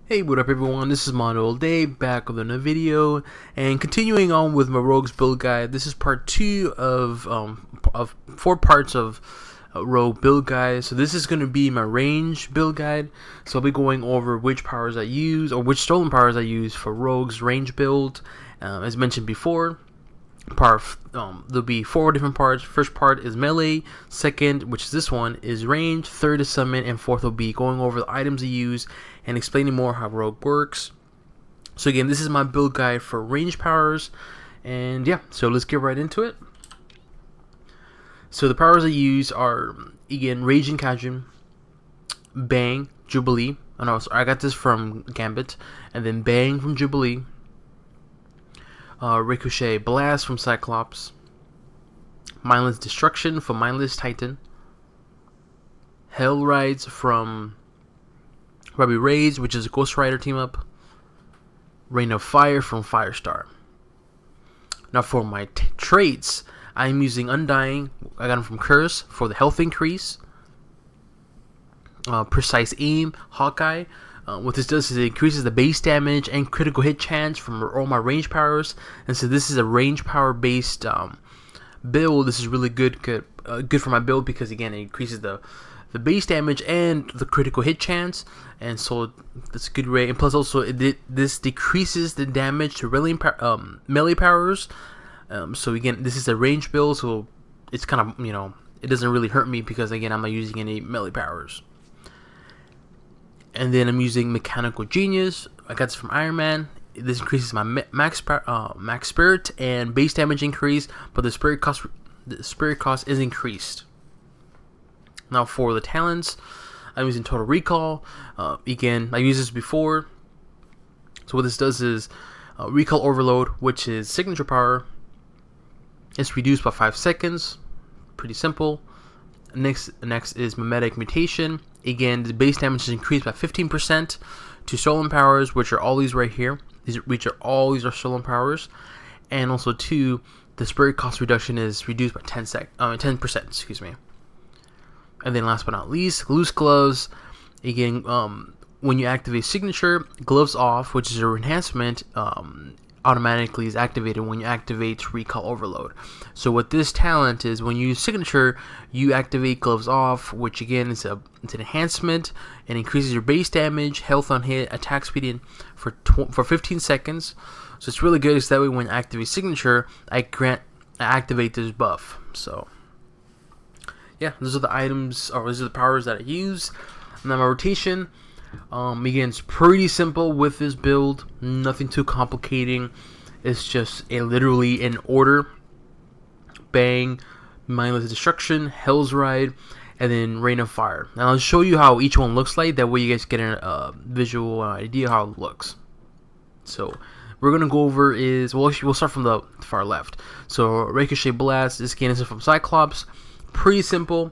Hey, what up everyone, this is MandoAllDay back with another video, and continuing on with my Rogue's build guide. This is part 2 of 4 parts of Rogue build guide. So this is going to be my range build guide, so I'll be going over which powers I use, or which stolen powers I use for Rogue's range build. As mentioned before, there'll be 4 different parts. First part is melee, second, which is this one, is range, third is summon, and fourth will be going over the items I use and explaining more how Rogue works. So again, this is my build guide for range powers, and yeah, so let's get right into it. So the powers I use are, again, Raging Kajun, Bang, Jubilee. I got this from Gambit, and then Bang from Jubilee, Ricochet Blast from Cyclops, Mindless Destruction from Mindless Titan, Hell Rides from Robbie Reyes, which is a Ghost Rider team up, Rain of Fire from Firestar. Now for my traits, I'm using Undying. I got them from Curse for the health increase. Precise Aim, Hawkeye. What this does is it increases the base damage and critical hit chance from all my range powers. And so this is a range power based build. This is really good for my build because again it increases the base damage and the critical hit chance, and so that's a good way. And plus also this decreases the damage to melee powers. So again, this is a range build, so it's kind of, it doesn't really hurt me because again I'm not using any melee powers. And then I'm using Mechanical Genius. I got this from Iron Man. This increases my max spirit and base damage increase, but the spirit cost is increased. Now for the talents, I'm using Total Recall. Again, I used this before. So what this does is Recall Overload, which is signature power. It's reduced by 5 seconds. Pretty simple. Next is Mimetic Mutation. Again, the base damage is increased by 15% to stolen powers, which are all these right here. These are stolen powers, and also the spirit cost reduction is reduced by 10%. Excuse me. And then last but not least, Loose Gloves. Again, when you activate Signature, Gloves Off, which is an enhancement, automatically is activated when you activate Recall Overload. So what this talent is, when you use Signature, you activate Gloves Off, which again is it's an enhancement and increases your base damage, health on hit, attack speed for 15 seconds. So it's really good. It's that way when I activate Signature, I activate this buff. So yeah, those are the items, or these are the powers that I use. And then my rotation. Again, it's pretty simple with this build, nothing too complicating. It's just literally in order: Bang, Mindless Destruction, Hell's Ride, and then Rain of Fire. Now I'll show you how each one looks like, that way you guys get a visual idea how it looks. So we're gonna go over we'll start from the far left. So Ricochet Blast, this again is from Cyclops. Pretty simple.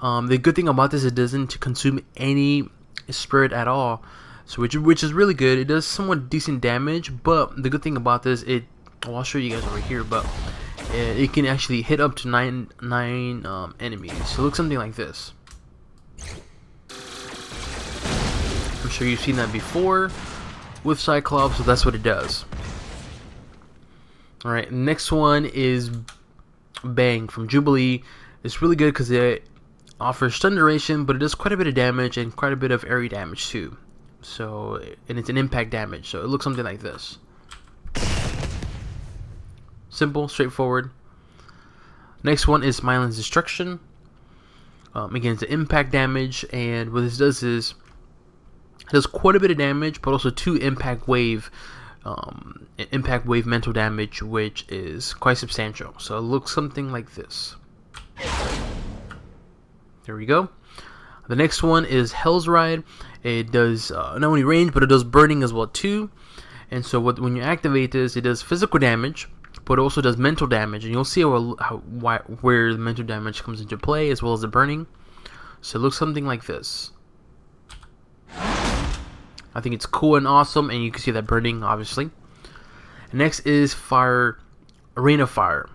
The good thing about this, it doesn't consume any spirit at all, so which is really good. It does somewhat decent damage, but the good thing about this, I'll show you guys over here, but it can actually hit up to 9 enemies. So it looks something like this. I'm sure you've seen that before with Cyclops, so that's what it does. Alright, next one is Bang from Jubilee. It's really good because it offers stun duration, but it does quite a bit of damage and quite a bit of area damage too. So, and it's an impact damage, so it looks something like this. Simple, straightforward. Next one is Mindless Destruction. Again, it's an impact damage, and what this does is it does quite a bit of damage, but also 2 impact wave mental damage, which is quite substantial. So it looks something like this. There we go. The next one is Hell's Ride. It does not only range, but it does burning as well too. And so when you activate this, it does physical damage, but it also does mental damage. And you'll see where the mental damage comes into play, as well as the burning. So it looks something like this. I think it's cool and awesome, and you can see that burning, obviously. Next is Rain of Fire.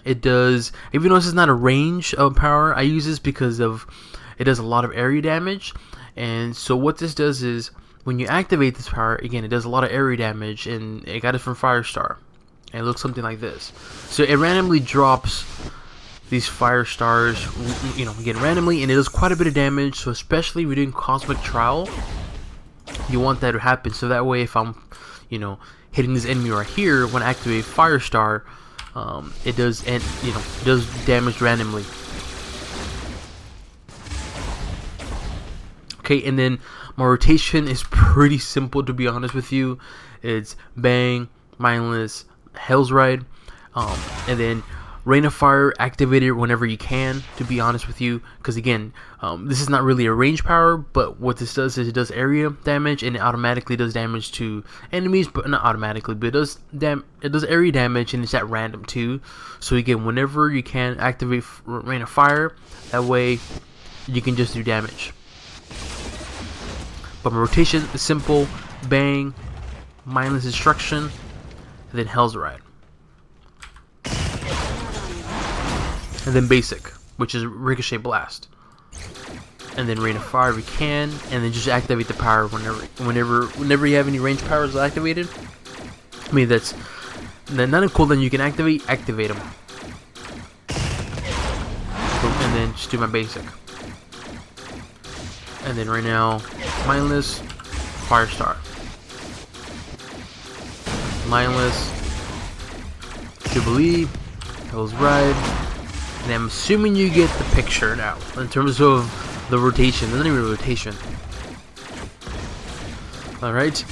It does, even though this is not a range of power, I use this because it does a lot of area damage. And so what this does is when you activate this power, again, it does a lot of area damage, and it got it from Firestar. And it looks something like this. So it randomly drops these fire stars, again, randomly, and it does quite a bit of damage. So especially if you're doing Cosmic Trial, you want that to happen. So that way, if I'm, hitting this enemy right here, when I activate Firestar, it does, does damage randomly. Okay, and then my rotation is pretty simple, to be honest with you. It's Bang, Mindless, Hell's Ride, and then Rain of Fire activated whenever you can, to be honest with you, because again, this is not really a range power, but what this does is it does area damage, and it automatically does damage to enemies, but not automatically, but it does area damage, and it's at random too. So again, whenever you can, activate Rain of Fire, that way you can just do damage. But my rotation is simple: Bang, Mindless Destruction, and then Hell's Ride. And then Basic, which is Ricochet Blast. And then Rain of Fire if you can, and then just activate the power whenever you have any range powers activated. I mean, that's not a cooldown you can activate them. And then just do my Basic. And then right now, Mindless, Firestar. Mindless, Jubilee, Hell's Ride, and I'm assuming you get the picture now in terms of the rotation. There's not even a rotation. Alright,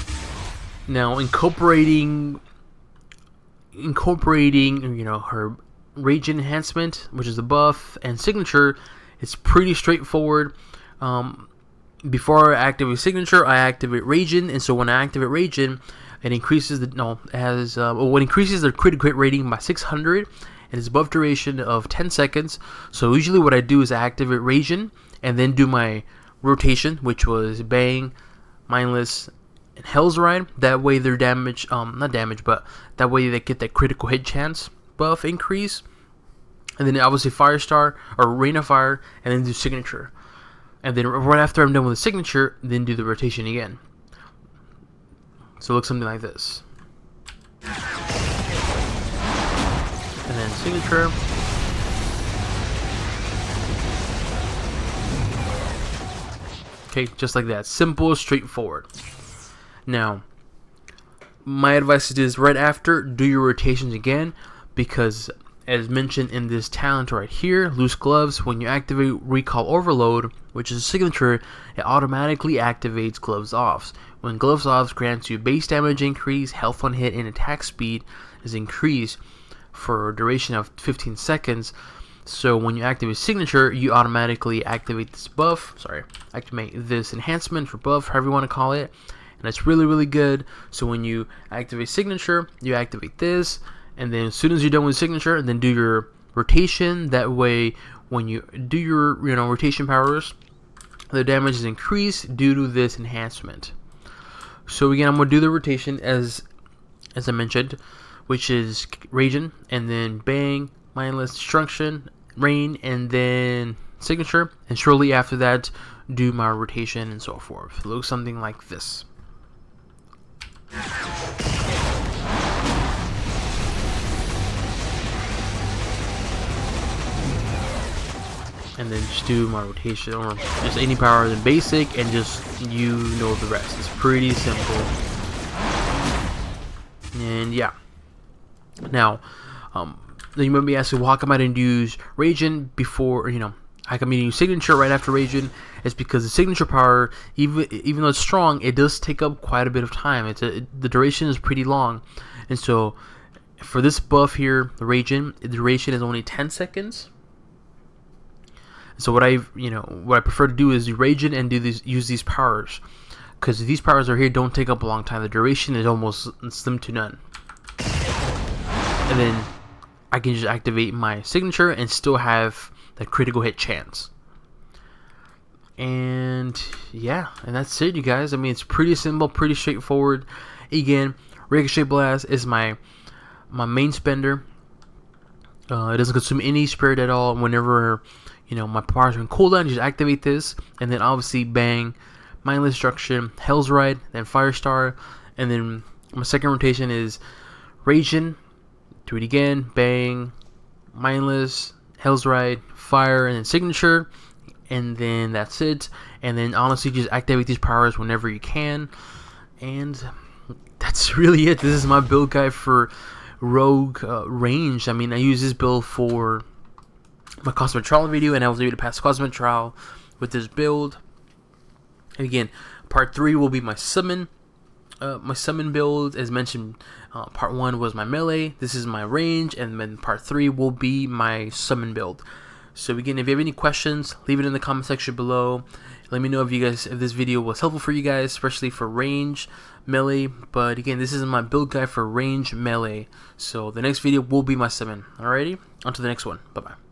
now incorporating her Rage enhancement, which is a buff, and signature, it's pretty straightforward. Before I activate signature, I activate Ragin, and so when I activate Ragin, it increases increases the critical hit rating by 600, and it's above duration of 10 seconds. So usually what I do is I activate Ragin, and then do my rotation, which was Bang, Mindless, and Hell's Ride. That way their damage, not damage, but that way they get that critical hit chance buff increase. And then obviously Firestar or Rain of Fire, and then do signature. And then right after I'm done with the signature, then do the rotation again. So it looks something like this. And then signature. Okay, just like that. Simple, straightforward. Now, my advice is right after, do your rotations again, because as mentioned in this talent right here, Loose Gloves, when you activate Recall Overload, which is a signature, it automatically activates Gloves Offs. When Gloves Offs grants you base damage increase, health on hit, and attack speed is increased for a duration of 15 seconds. So when you activate signature, you automatically activate this buff, activate this enhancement for buff, however you want to call it, and that's really, really good. So when you activate signature, you activate this, and then as soon as you're done with signature, then do your rotation. That way, when you do your rotation powers, the damage is increased due to this enhancement. So again, I'm gonna do the rotation as I mentioned, which is Raging, and then Bang, Mindless, Destruction, Rain, and then signature, and shortly after that, do my rotation and so forth. It looks something like this. And then just do my rotation, or just any power in basic, and just the rest. It's pretty simple. And yeah. Now, you might be asking, well, how come I didn't use Raging before, how come I didn't use Signature right after Raging? It's because the Signature power, even though it's strong, it does take up quite a bit of time. The duration is pretty long. And so, for this buff here, the Raging, the duration is only 10 seconds. So what I prefer to do is do Raging and use these powers, because these powers are here don't take up a long time. The duration is almost slim to none, and then I can just activate my signature and still have that critical hit chance. And yeah, and that's it, you guys. I mean, it's pretty simple, pretty straightforward. Again, Ricochet Blast is my main spender. It doesn't consume any spirit at all. Whenever my powers are in cooldown, just activate this, and then obviously Bang, Mindless Destruction, Hell's Ride, then Firestar, and then my second rotation is Raging, do it again, Bang, Mindless, Hell's Ride, Fire, and then Signature, and then that's it. And then honestly, just activate these powers whenever you can, and that's really it. This is my build guide for Rogue range. I mean, I use this build for my Cosmic Trial video, and I was able to pass Cosmic Trial with this build. And again, part 3 will be my summon. My summon build, as mentioned, part 1 was my melee. This is my range, and then part 3 will be my summon build. So again, if you have any questions, leave it in the comment section below. Let me know if this video was helpful for you guys, especially for range, melee. But again, this is my build guide for range, melee. So the next video will be my summon. Alrighty, on to the next one. Bye bye.